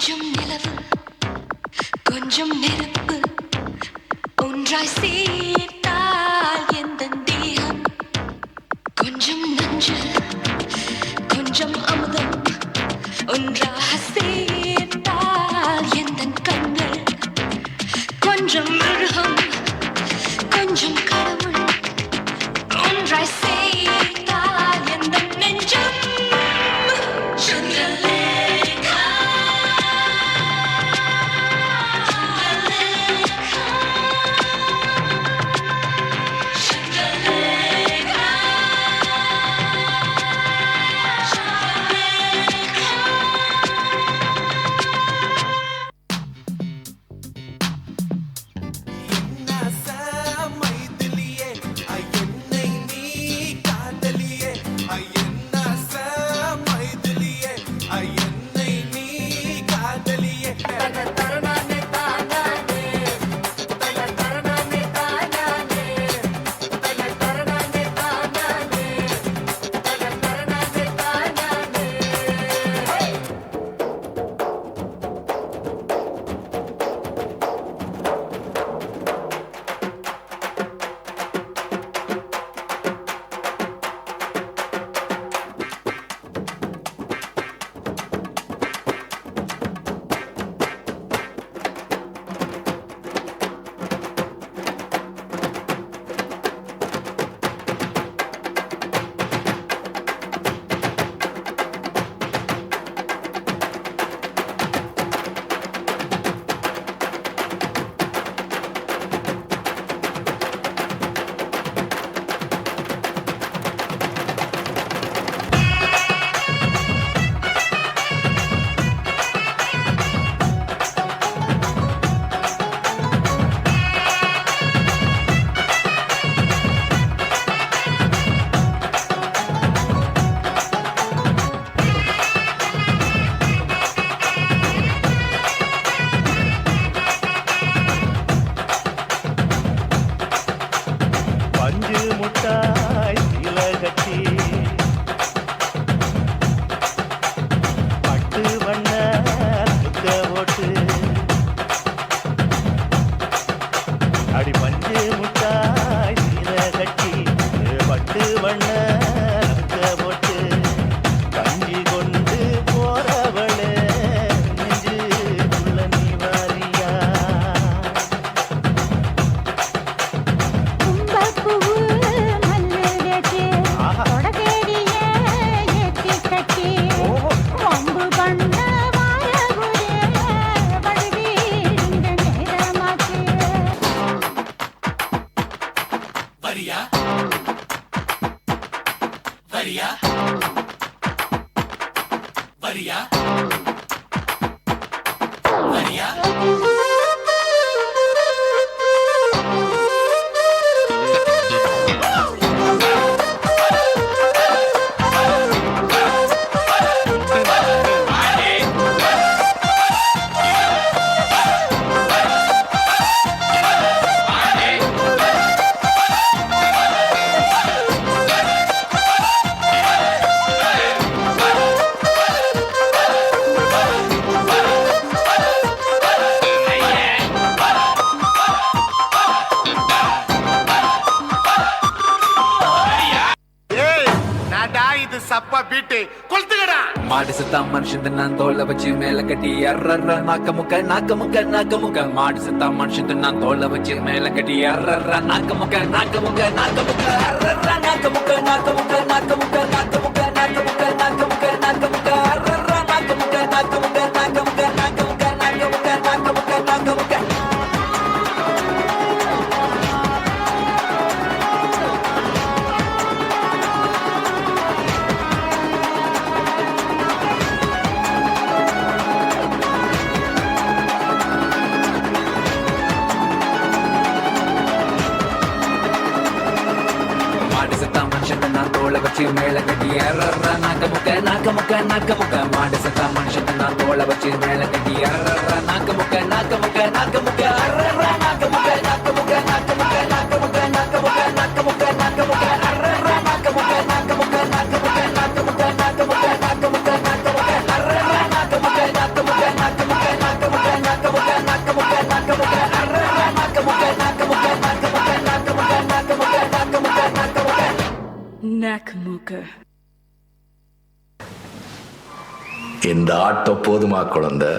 கொஞ்சம் நிலவு கொஞ்சம் நெருப்பு ஒன்றாய் சேர்த்தால் எந்த தேகம் கொஞ்சம் நஞ்சு கொஞ்சம் அமுதம் ஒன்றாக சேர்த்தால் எந்த கண்கள் கொஞ்சம் மிருகம் கொஞ்சம் கடவுள் ஒன்றாய் சேர்த்தால் எந்த நெஞ்சம் சந்திரலேகா மாடு செத்தா மனுஷன் நான் தோலை வச்சு மேல கட்டி அர்ற நாக்க முக்க நாக்க முக்க நாக்க முக்க மாடு செத்தா மனுஷன் நான் தோலை வச்சு மேல கட்டி அர்ற நாக்க முக்க நாக்க முக்க நாக்க முக்க அர்ற நாக்க முக்க நாக்க முக்க நாக்க முக்க நாக்க முக்க நாக்க முக்க நாக்க முக்க நாக்க முக்க அர்ற நாக்க முக்க நாக்க முக்க நாக்க முக்க நாக்க முக்க நாக்க முக்க நாக்க முக்க நாக்க முக்க வச்சு மேல கட்டி அர்ற நாக்க முக்க நாக்க முக்க நாக்க முக்க மாடு செத்தா மனுஷன் நான் தோலை வச்சு மேல கட்டி அர்ற நாக்க முக்க நாக்க முக்க நாக்க முக்க அர்ற நாக்க முக்க நாக்க முக்க நாக்க முக்க நாக்க முக்க நாக்க முக்க நாக்க முக்க நாக்க முக்க அர்ற நாக்க முக்க நாக்க முக்க நாக்க முக்க நாக்க முக்க நாக்க முக்க நாக்க முக்க நாக்க முக்க அர்ற நாக்க முக்க நாக்க முக்க நாக்க முக்க நாக்குமுக்கு. இந்த ஆட்டம் போதுமா குழந்தை?